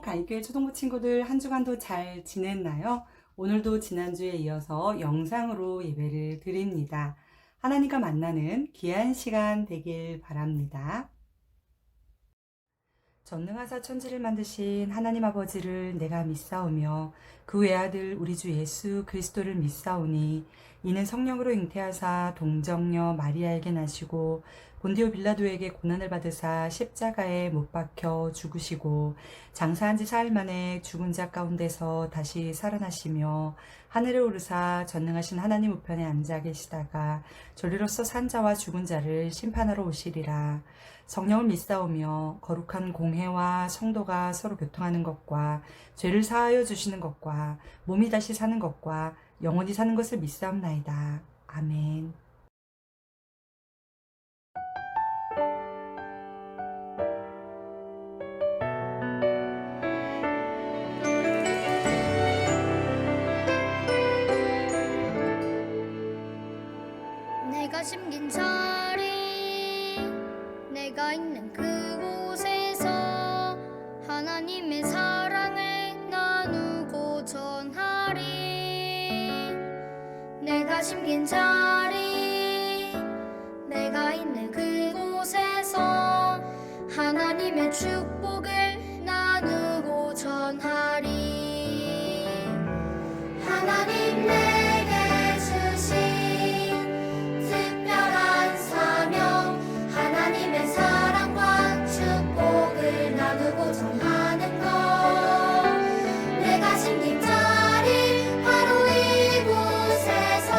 가입교회 초등부 친구들 한 주간도 잘 지냈나요? 오늘도 지난주에 이어서 영상으로 예배를 드립니다. 하나님과 만나는 귀한 시간 되길 바랍니다. 전능하사 천지를 만드신 하나님 아버지를 내가 믿사오며 그 외아들 우리 주 예수 그리스도를 믿사오니 이는 성령으로 잉태하사 동정녀 마리아에게 나시고 본디오 빌라도에게 고난을 받으사 십자가에 못 박혀 죽으시고 장사한 지 사흘 만에 죽은 자 가운데서 다시 살아나시며 하늘에 오르사 전능하신 하나님 우편에 앉아 계시다가 전리로서 산 자와 죽은 자를 심판하러 오시리라. 성령을 믿사오며 거룩한 공회와 성도가 서로 교통하는 것과 죄를 사하여 주시는 것과 몸이 다시 사는 것과 영원히 사는 것을 믿사옵나이다. 아멘. 내가 심긴 자리 내가 있는 그곳에서 하나님의 사랑을 나누고 전하리. 내가 심긴 자리 내가 있는 그곳에서 하나님의 축복을 나누고 전하리. 하나님 내게 주신 특별한 사명, 하나님의 사랑과 축복을 나누고 전하는 것. 내가 심긴 자리 바로 이곳에서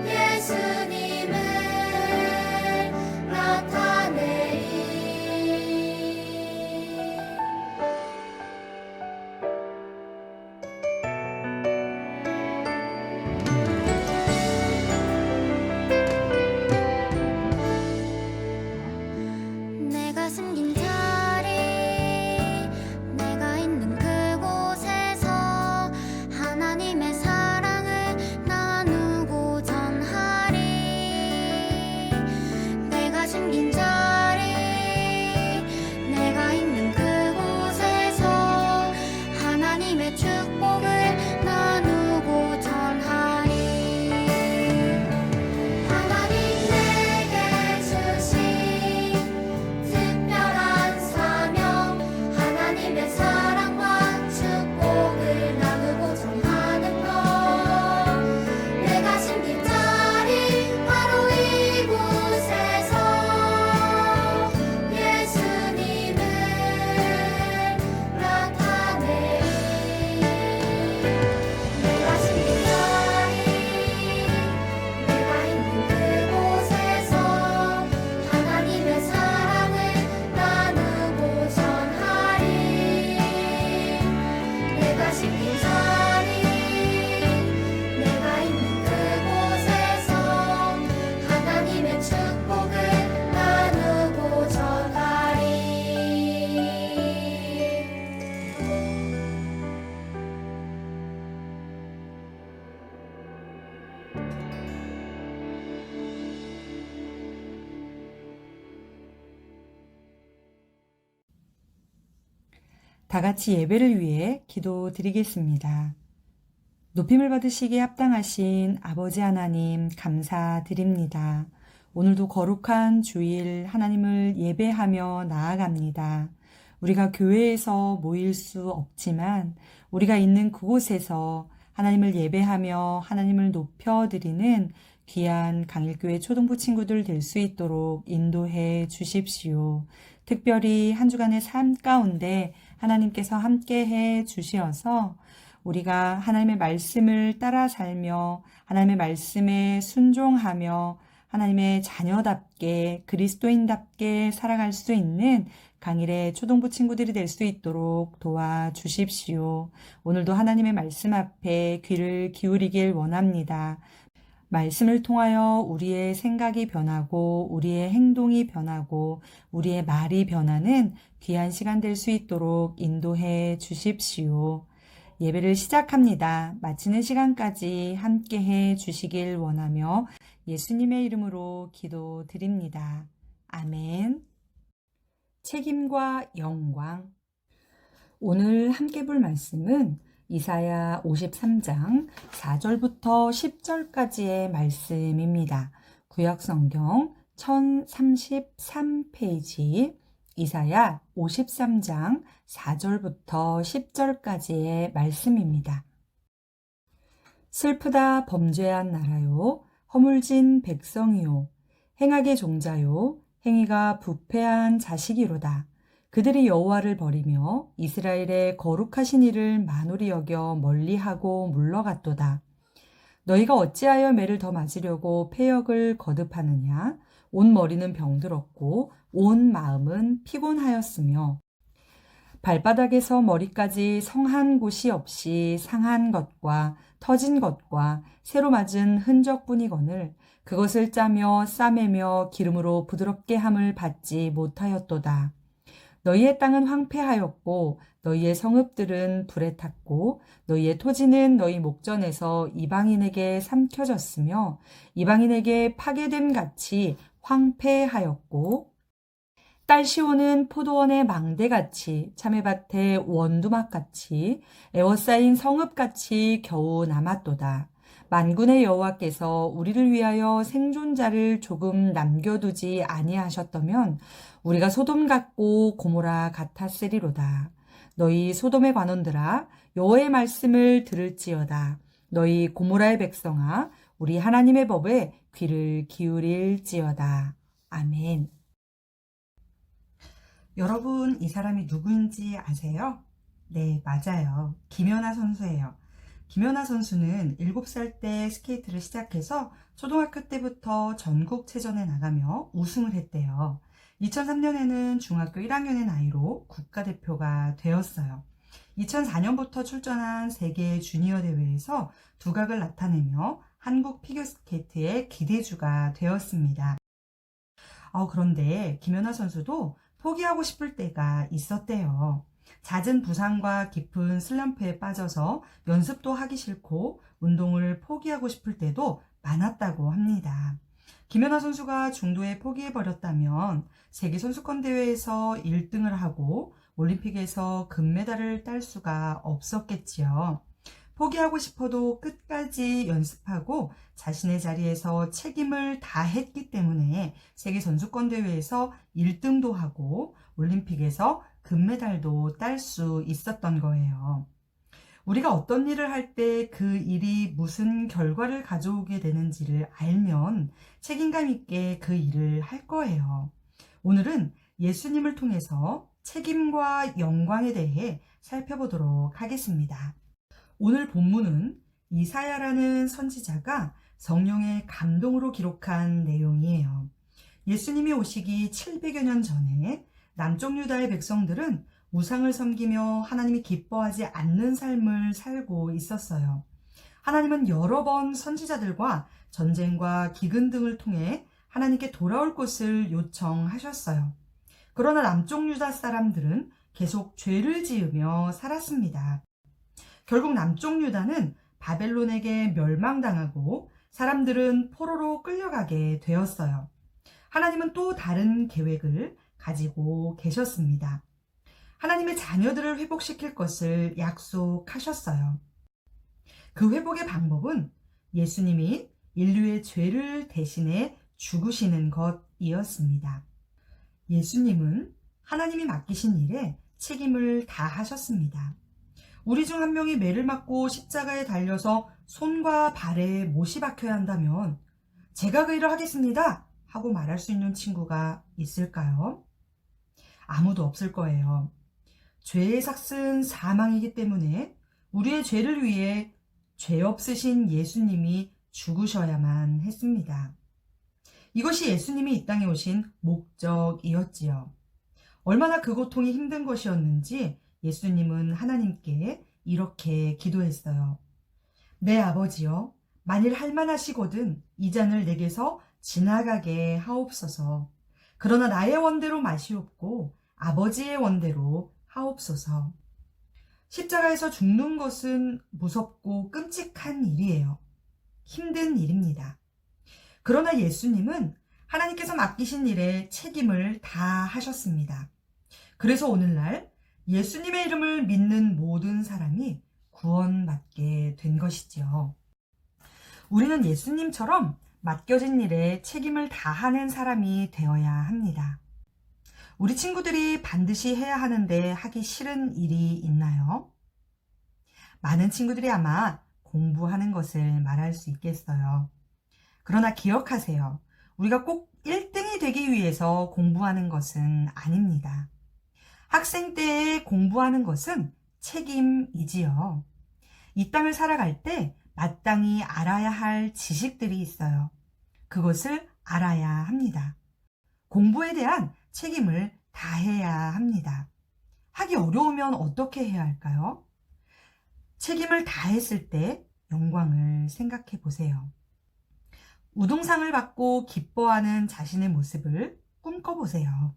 예수님을 나타내리. 내가 숨긴 자리 내가 있는 그곳에서 하나님의 사랑을 나누고 전하리. 내가 숨긴 자리 내가 있는 그곳에서 하나님의 축복을 나누고 전하리. 하나님 내게 주신 특별한 사명, 하나님의 사랑과 축복을 나누고 전하는 것. 내가 심긴 자리 바로 이곳에서 예수님을 나타내리. 내가 심긴 자리 내가 있는 그곳에서 하나님의 사랑을 나누고 전하리. 내가 심긴 자리 내가 있는 그곳에서 하나님의 축복을 나누고 전하리. 다 같이 예배를 위해 기도드리겠습니다. 높임을 받으시기에 합당하신 아버지 하나님 감사드립니다. 오늘도 거룩한 주일 하나님을 예배하며 나아갑니다. 우리가 교회에서 모일 수 없지만 우리가 있는 그곳에서 하나님을 예배하며 하나님을 높여드리는 귀한 강일교회 초등부 친구들 될 수 있도록 인도해 주십시오. 특별히 한 주간의 삶 가운데 하나님께서 함께해 주시어서 우리가 하나님의 말씀을 따라 살며 하나님의 말씀에 순종하며 하나님의 자녀답게 그리스도인답게 살아갈 수 있는 강일의 초등부 친구들이 될 수 있도록 도와주십시오. 오늘도 하나님의 말씀 앞에 귀를 기울이길 원합니다. 말씀을 통하여 우리의 생각이 변하고 우리의 행동이 변하고 우리의 말이 변하는 귀한 시간 될 수 있도록 인도해 주십시오. 예배를 시작합니다. 마치는 시간까지 함께해 주시길 원하며 예수님의 이름으로 기도드립니다. 아멘. 책임과 영광. 오늘 함께 볼 말씀은 이사야 53장 4절부터 10절까지의 말씀입니다. 구약성경 1033페이지 이사야 53장 4절부터 10절까지의 말씀입니다. 슬프다 범죄한 나라요, 허물진 백성이요, 행악의 종자요, 행위가 부패한 자식이로다. 그들이 여호와를 버리며 이스라엘의 거룩하신 이를 만홀히 여겨 멀리하고 물러갔도다. 너희가 어찌하여 매를 더 맞으려고 패역을 거듭하느냐? 온 머리는 병들었고 온 마음은 피곤하였으며 발바닥에서 머리까지 성한 곳이 없이 상한 것과 터진 것과 새로 맞은 흔적뿐이거늘 그것을 짜며 싸매며 기름으로 부드럽게 함을 받지 못하였도다. 너희의 땅은 황폐하였고 너희의 성읍들은 불에 탔고 너희의 토지는 너희 목전에서 이방인에게 삼켜졌으며 이방인에게 파괴됨 같이 황폐하였고 딸 시온은 포도원의 망대같이 참외밭의 원두막같이 에워싸인 성읍같이 겨우 남았도다. 만군의 여호와께서 우리를 위하여 생존자를 조금 남겨두지 아니하셨다면 우리가 소돔 같고 고모라 같았으리로다. 너희 소돔의 관원들아 여호와의 말씀을 들을지어다. 너희 고모라의 백성아 우리 하나님의 법에 귀를 기울일지어다. 아멘. 여러분, 이 사람이 누구인지 아세요? 네, 맞아요. 김연아 선수예요. 김연아 선수는 7살 때 스케이트를 시작해서 초등학교 때부터 전국체전에 나가며 우승을 했대요. 2003년에는 중학교 1학년의 나이로 국가대표가 되었어요. 2004년부터 출전한 세계 주니어 대회에서 두각을 나타내며 한국 피겨스케이트의 기대주가 되었습니다. 그런데 김연아 선수도 포기하고 싶을 때가 있었대요. 잦은 부상과 깊은 슬럼프에 빠져서 연습도 하기 싫고 운동을 포기하고 싶을 때도 많았다고 합니다. 김연아 선수가 중도에 포기해버렸다면 세계선수권대회에서 1등을 하고 올림픽에서 금메달을 딸 수가 없었겠지요. 포기하고 싶어도 끝까지 연습하고 자신의 자리에서 책임을 다했기 때문에 세계선수권대회에서 1등도 하고 올림픽에서 금메달도 딸 수 있었던 거예요. 우리가 어떤 일을 할 때 그 일이 무슨 결과를 가져오게 되는지를 알면 책임감 있게 그 일을 할 거예요. 오늘은 예수님을 통해서 책임과 영광에 대해 살펴보도록 하겠습니다. 오늘 본문은 이사야라는 선지자가 성령의 감동으로 기록한 내용이에요. 예수님이 오시기 700여 년 전에 남쪽 유다의 백성들은 우상을 섬기며 하나님이 기뻐하지 않는 삶을 살고 있었어요. 하나님은 여러 번 선지자들과 전쟁과 기근 등을 통해 하나님께 돌아올 것을 요청하셨어요. 그러나 남쪽 유다 사람들은 계속 죄를 지으며 살았습니다. 결국 남쪽 유다는 바벨론에게 멸망당하고 사람들은 포로로 끌려가게 되었어요. 하나님은 또 다른 계획을 가지고 계셨습니다. 하나님의 자녀들을 회복시킬 것을 약속하셨어요. 그 회복의 방법은 예수님이 인류의 죄를 대신해 죽으시는 것이었습니다. 예수님은 하나님이 맡기신 일에 책임을 다하셨습니다. 우리 중 한 명이 매를 맞고 십자가에 달려서 손과 발에 못이 박혀야 한다면 제가 그 일을 하겠습니다 하고 말할 수 있는 친구가 있을까요? 아무도 없을 거예요. 죄의 삭은 사망이기 때문에 우리의 죄를 위해 죄 없으신 예수님이 죽으셔야만 했습니다. 이것이 예수님이 이 땅에 오신 목적이었지요. 얼마나 그 고통이 힘든 것이었는지 예수님은 하나님께 이렇게 기도했어요. 내 아버지여, 만일 할만하시거든 이 잔을 내게서 지나가게 하옵소서. 그러나 나의 원대로 마시옵고 아버지의 원대로 하옵소서. 십자가에서 죽는 것은 무섭고 끔찍한 일이에요. 힘든 일입니다. 그러나 예수님은 하나님께서 맡기신 일에 책임을 다 하셨습니다. 그래서 오늘날 예수님의 이름을 믿는 모든 사람이 구원받게 된 것이지요. 우리는 예수님처럼 맡겨진 일에 책임을 다하는 사람이 되어야 합니다. 우리 친구들이 반드시 해야 하는데 하기 싫은 일이 있나요? 많은 친구들이 아마 공부하는 것을 말할 수 있겠어요. 그러나 기억하세요. 우리가 꼭 1등이 되기 위해서 공부하는 것은 아닙니다. 학생 때에 공부하는 것은 책임이지요. 이 땅을 살아갈 때 마땅히 알아야 할 지식들이 있어요. 그것을 알아야 합니다. 공부에 대한 책임을 다해야 합니다. 하기 어려우면 어떻게 해야 할까요? 책임을 다했을 때 영광을 생각해 보세요. 우등상을 받고 기뻐하는 자신의 모습을 꿈꿔보세요.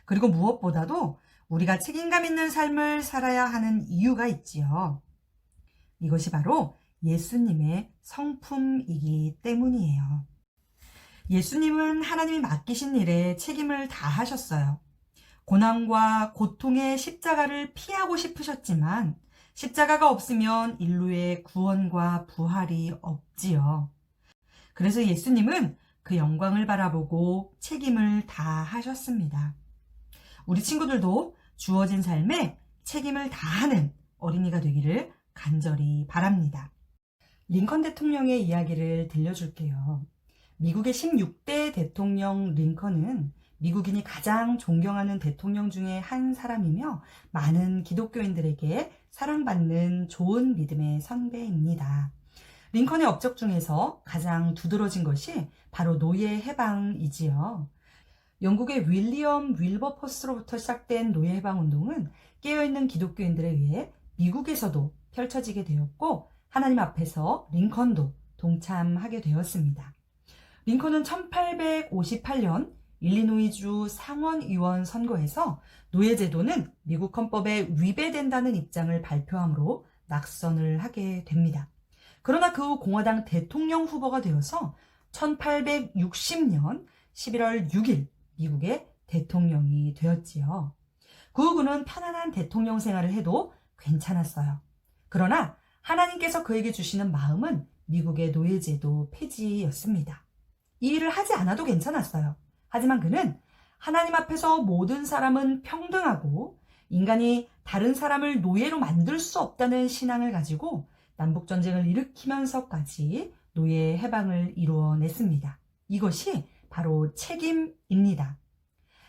그리고 무엇보다도 우리가 책임감 있는 삶을 살아야 하는 이유가 있지요. 이것이 바로 예수님의 성품이기 때문이에요. 예수님은 하나님이 맡기신 일에 책임을 다하셨어요. 고난과 고통의 십자가를 피하고 싶으셨지만 십자가가 없으면 인류의 구원과 부활이 없지요. 그래서 예수님은 그 영광을 바라보고 책임을 다하셨습니다. 우리 친구들도 주어진 삶에 책임을 다하는 어린이가 되기를 간절히 바랍니다. 링컨 대통령의 이야기를 들려줄게요. 미국의 16대 대통령 링컨은 미국인이 가장 존경하는 대통령 중에 한 사람이며 많은 기독교인들에게 사랑받는 좋은 믿음의 선배입니다. 링컨의 업적 중에서 가장 두드러진 것이 바로 노예 해방이지요. 영국의 윌리엄 윌버포스로부터 시작된 노예 해방 운동은 깨어있는 기독교인들에 의해 미국에서도 펼쳐지게 되었고 하나님 앞에서 링컨도 동참하게 되었습니다. 링컨은 1858년 일리노이주 상원의원 선거에서 노예제도는 미국 헌법에 위배된다는 입장을 발표함으로 낙선을 하게 됩니다. 그러나 그 후 공화당 대통령 후보가 되어서 1860년 11월 6일 미국의 대통령이 되었지요. 그 후 그는 편안한 대통령 생활을 해도 괜찮았어요. 그러나 하나님께서 그에게 주시는 마음은 미국의 노예제도 폐지였습니다. 이 일을 하지 않아도 괜찮았어요. 하지만 그는 하나님 앞에서 모든 사람은 평등하고 인간이 다른 사람을 노예로 만들 수 없다는 신앙을 가지고 남북전쟁을 일으키면서까지 노예 해방을 이루어냈습니다. 이것이 바로 책임입니다.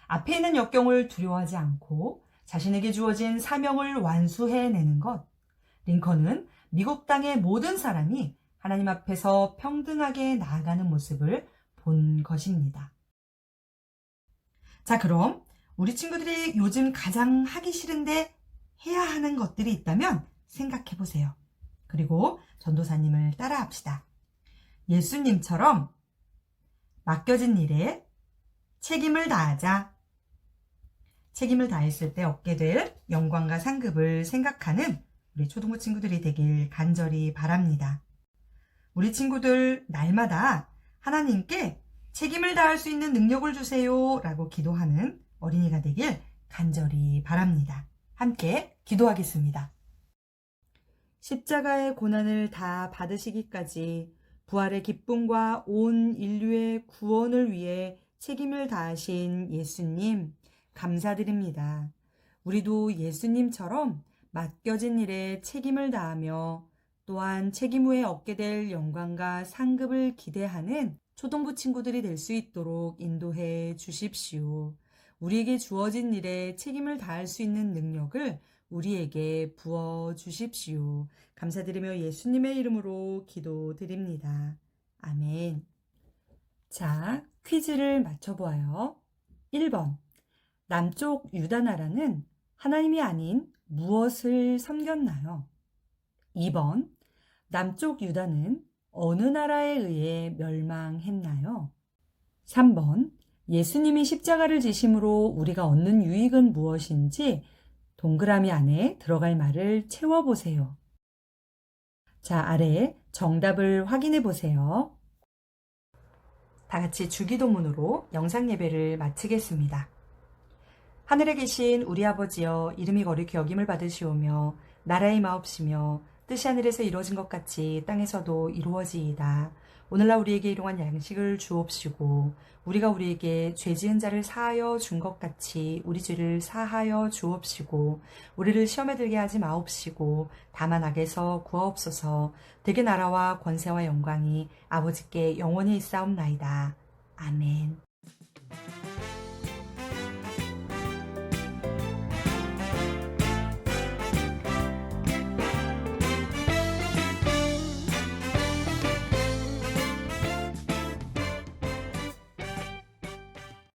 앞에 있는 역경을 두려워하지 않고 자신에게 주어진 사명을 완수해내는 것. 링컨은 미국 땅의 모든 사람이 하나님 앞에서 평등하게 나아가는 모습을 본 것입니다. 자, 그럼 우리 친구들이 요즘 가장 하기 싫은데 해야 하는 것들이 있다면 생각해 보세요. 그리고 전도사님을 따라합시다. 예수님처럼 맡겨진 일에 책임을 다하자. 책임을 다했을 때 얻게 될 영광과 상급을 생각하는 우리 초등부 친구들이 되길 간절히 바랍니다. 우리 친구들 날마다 하나님께 책임을 다할 수 있는 능력을 주세요 라고 기도하는 어린이가 되길 간절히 바랍니다. 함께 기도하겠습니다. 십자가의 고난을 다 받으시기까지 부활의 기쁨과 온 인류의 구원을 위해 책임을 다하신 예수님, 감사드립니다. 우리도 예수님처럼 맡겨진 일에 책임을 다하며 또한 책임 후에 얻게 될 영광과 상급을 기대하는 초등부 친구들이 될 수 있도록 인도해 주십시오. 우리에게 주어진 일에 책임을 다할 수 있는 능력을 우리에게 부어 주십시오. 감사드리며 예수님의 이름으로 기도드립니다. 아멘. 자, 퀴즈를 맞춰보아요. 1번. 남쪽 유다 나라는 하나님이 아닌 무엇을 섬겼나요? 2번. 남쪽 유다는 어느 나라에 의해 멸망했나요? 3번. 예수님이 십자가를 지심으로 우리가 얻는 유익은 무엇인지 동그라미 안에 들어갈 말을 채워보세요. 자, 아래 정답을 확인해 보세요. 다 같이 주기도문으로 영상 예배를 마치겠습니다. 하늘에 계신 우리 아버지여, 이름이 거룩히 여김을 받으시오며 나라의 마옵시며 뜻이 하늘에서 이루어진 것 같이 땅에서도 이루어지이다. 오늘날 우리에게 일용할 양식을 주옵시고 우리가 우리에게 죄 지은 자를 사하여 준 것 같이 우리 죄를 사하여 주옵시고 우리를 시험에 들게 하지 마옵시고 다만 악에서 구하옵소서. 대개 나라와 권세와 영광이 아버지께 영원히 있사옵나이다. 아멘.